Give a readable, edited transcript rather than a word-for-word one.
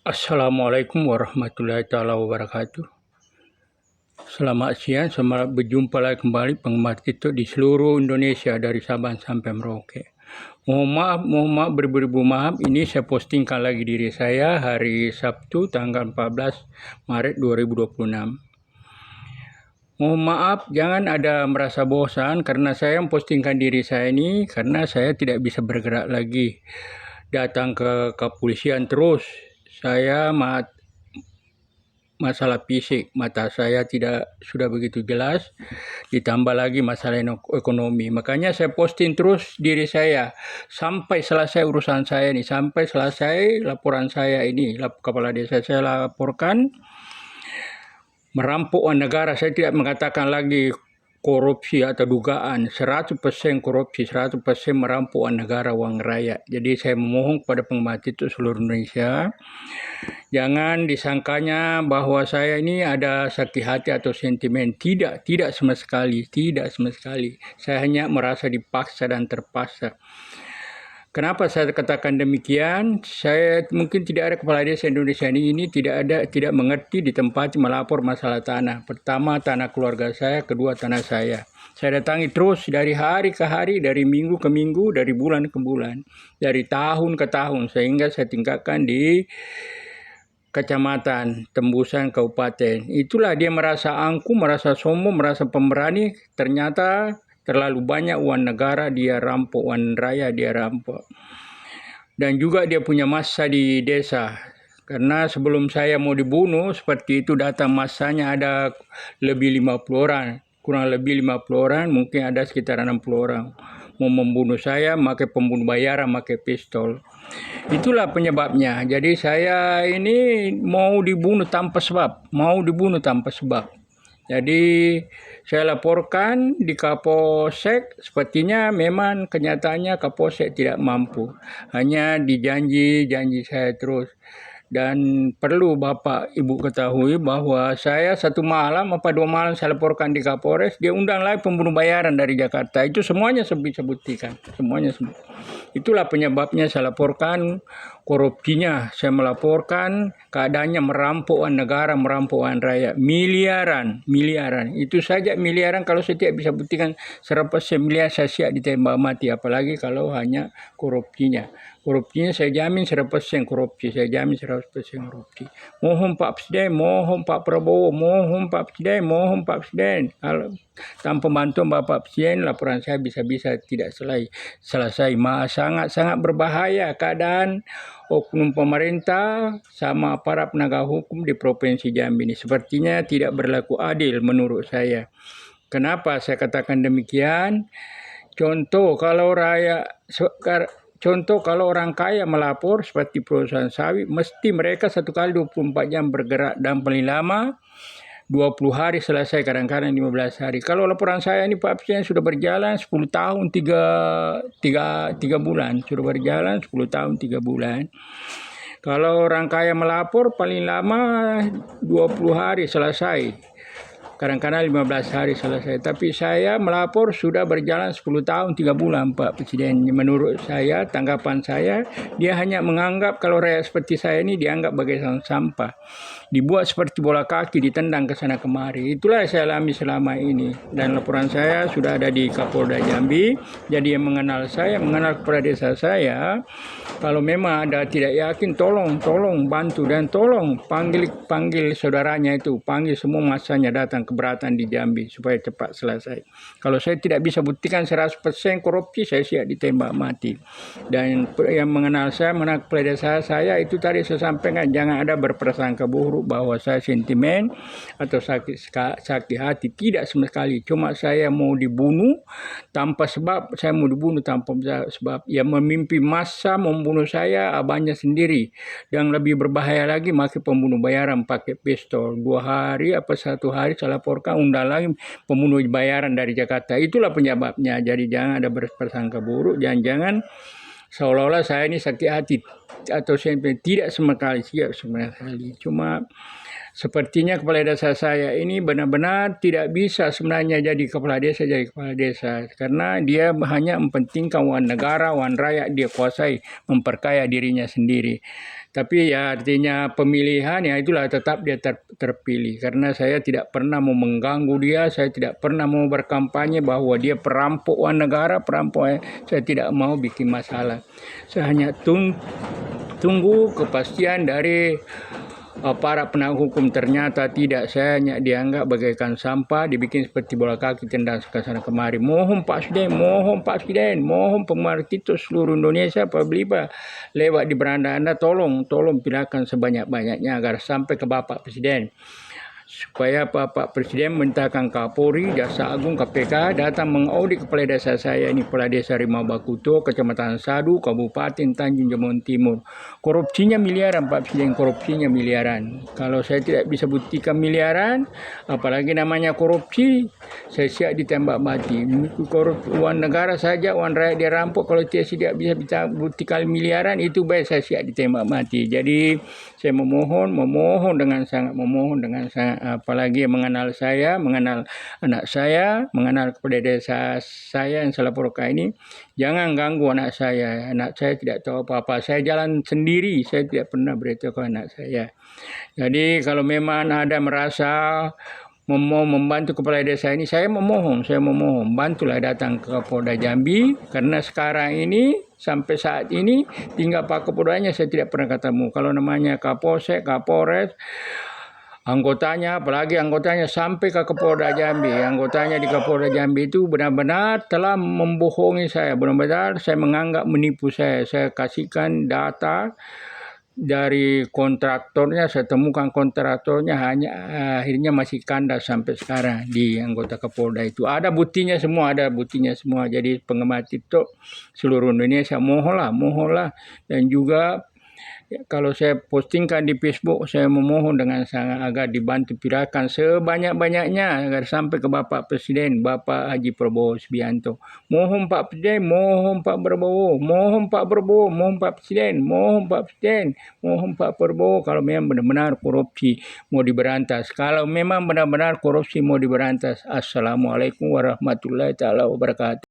Assalamualaikum warahmatullahi taala wabarakatuh. Selamat siang, selamat berjumpa lagi kembali penggemar TikTok di seluruh Indonesia dari Sabang sampai Merauke. Mohon maaf beribu-ribu maaf, ini saya postingkan lagi diri saya hari Sabtu tanggal 14 Maret 2026. Mohon maaf, jangan ada merasa bosan karena saya mempostingkan diri saya ini karena saya tidak bisa bergerak lagi. Datang ke kepolisian terus. Saya masalah fisik, mata saya sudah begitu jelas, ditambah lagi masalah ekonomi. Makanya saya posting terus diri saya sampai selesai urusan saya ini, sampai selesai laporan saya ini. Kepala desa saya laporkan merampok uang negara. Saya tidak mengatakan lagi korupsi atau dugaan, 100% korupsi, 100% merampok uang negara, uang rakyat. Jadi saya memohon kepada penggemar itu seluruh Indonesia, jangan disangkanya bahwa saya ini ada sakit hati atau sentimen. Tidak sama sekali, tidak sama sekali. Saya hanya merasa dipaksa dan terpaksa. Kenapa saya katakan demikian? Saya mungkin tidak ada kepala desa Indonesia ini tidak mengerti ditempati melapor masalah tanah. Pertama tanah keluarga saya, kedua tanah saya. Saya datangi terus dari hari ke hari, dari minggu ke minggu, dari bulan ke bulan, dari tahun ke tahun, sehingga saya tingkatkan di kecamatan, tembusan kabupaten. Itulah dia merasa angkuh, merasa sombong, merasa pemberani. Ternyata terlalu banyak uang negara dia rampok, uang raya dia rampok. Dan juga dia punya massa di desa. Karena sebelum saya mau dibunuh, seperti itu datang massanya ada lebih 50 orang. Kurang lebih 50 orang, mungkin ada sekitar 60 orang. Mau membunuh saya, pakai pembunuh bayaran, pakai pistol. Itulah penyebabnya. Jadi saya ini mau dibunuh tanpa sebab. Jadi saya laporkan di Kapolsek, sepertinya memang kenyataannya Kapolsek tidak mampu. Hanya janji saya terus. Dan perlu Bapak Ibu ketahui bahwa saya 1 malam apa 2 malam saya laporkan di Kapolres, dia undang lagi pembunuh bayaran dari Jakarta. Itu semuanya bisa buktikan, semuanya. Itulah penyebabnya saya laporkan korupsinya. Saya melaporkan keadaannya merampok uang negara, merampok uang rakyat. Miliaran. Itu saja miliaran. Kalau saya tidak bisa buktikan 100% miliar, saya siap ditembak mati. Apalagi kalau hanya korupsinya. Korupsinya saya jamin 100% korupsi. Saya jamin 100% korupsi. Mohon Pak Presiden, mohon Pak Prabowo, mohon Pak Presiden, mohon Pak Presiden. Kalau tanpa bantuan Bapak Presiden, laporan saya bisa-bisa tidak selesai. Sangat berbahaya keadaan oknum pemerintah sama para penegak hukum di Provinsi Jambi ini. Sepertinya tidak berlaku adil menurut saya. Kenapa saya katakan demikian? Contoh kalau orang kaya melapor seperti perusahaan sawit, mesti mereka 1 kali 24 jam bergerak dan paling lama 20 hari selesai, kadang-kadang 15 hari. Kalau laporan saya ini Pak Presiden sudah berjalan 10 tahun 3 bulan. Sudah berjalan 10 tahun 3 bulan. Kalau orang kaya melapor paling lama 20 hari selesai. Kadang-kadang 15 hari selesai. Tapi saya melapor sudah berjalan 10 tahun 3 bulan Pak Presiden. Menurut saya, tanggapan saya, dia hanya menganggap kalau rakyat seperti saya ini dianggap bagai sampah. Dibuat seperti bola kaki, ditendang ke sana kemari. Itulah yang saya alami selama ini. Dan laporan saya sudah ada di Kapolda Jambi. Jadi yang mengenal saya, mengenal kepala desa saya, kalau memang ada tidak yakin, tolong bantu dan tolong panggil saudaranya itu, panggil semua masanya datang keberatan di Jambi supaya cepat selesai. Kalau saya tidak bisa buktikan 100% korupsi, saya siap ditembak mati. Dan yang mengenal saya, mengenal kepala desa saya, itu tadi saya sampaikan, jangan ada berprasangka buruk bahwa saya sentimen atau sakit hati. Tidak sama sekali. Cuma saya mau dibunuh tanpa sebab. Saya mau dibunuh tanpa sebab. Yang memimpi massa membunuh saya abangnya sendiri. Yang lebih berbahaya lagi, pakai pembunuh bayaran, pakai pistol. 2 hari apa 1 hari saya laporkan, undang lagi pembunuh bayaran dari Jakarta. Itulah penyebabnya. Jadi jangan ada berprasangka buruk. Jangan seolah-olah saya ini sakit hati atau sentimen. Tidak sama sekali. Cuma Sepertinya kepala desa saya ini benar-benar tidak bisa sebenarnya jadi kepala desa, karena dia hanya mempentingkan uang negara, uang rakyat dia kuasai, memperkaya dirinya sendiri. Tapi ya artinya pemilihan ya itulah tetap dia terpilih, karena saya tidak pernah mau mengganggu dia, saya tidak pernah mau berkampanye bahwa dia perampok uang negara, perampok. Saya tidak mau bikin masalah. Saya hanya tunggu kepastian dari para penegak hukum. Ternyata tidak, saya hanya dianggap bagaikan sampah, dibikin seperti bola kaki, tendang ke sana kemari. Mohon Pak Presiden, mohon pemerintah itu seluruh Indonesia apabila lewat di beranda Anda, tolong pindahkan sebanyak-banyaknya agar sampai ke Bapak Presiden. Supaya Bapak Presiden mintakan Kapolri, Jaksa Agung, KPK datang mengaudit kepala desa saya ini, kepala desa Rimau Bakuto, Kecamatan Sadu, Kabupaten Tanjung Jabon Timur. Korupsinya miliaran Pak Presiden, korupsinya miliaran. Kalau saya tidak bisa buktikan miliaran, apalagi namanya korupsi, saya siap ditembak mati. Uang negara saja, uang rakyat dia rampok, kalau tidak bisa buktikan miliaran, itu baik saya siap ditembak mati. Jadi saya memohon dengan sangat, apalagi mengenal saya, mengenal anak saya, mengenal kepala desa saya yang salah Purwoka ini, jangan ganggu anak saya. Anak saya tidak tahu apa-apa. Saya jalan sendiri, saya tidak pernah beritahu ke anak saya. Jadi kalau memang ada merasa mau membantu kepala desa ini, saya memohon, bantulah datang ke Polda Jambi, karena sekarang ini sampai saat ini tinggal Pak Kapoldanya saya tidak pernah ketemu. Kalau namanya Kapolsek, Kapolres, anggotanya, apalagi anggotanya sampai ke Kapolda Jambi, anggotanya di Kapolda Jambi itu benar-benar telah membohongi saya, benar-benar saya menganggap menipu saya. Saya kasihkan data dari kontraktornya, saya temukan kontraktornya hanya akhirnya masih kandas sampai sekarang di anggota Kapolda itu. Ada buktinya semua, Jadi penggemar TikTok seluruh Indonesia mohonlah, dan juga kalau saya postingkan di Facebook, saya memohon dengan sangat agar dibantu pindahkan sebanyak-banyaknya agar sampai ke Bapak Presiden, Bapak Haji Prabowo Subianto. Mohon Pak Presiden, mohon Pak Prabowo, mohon Pak Prabowo, mohon Pak Presiden, mohon Pak Presiden, mohon Pak Prabowo, kalau memang benar-benar korupsi mau diberantas. Kalau memang benar-benar korupsi mau diberantas. Assalamualaikum warahmatullahi wabarakatuh.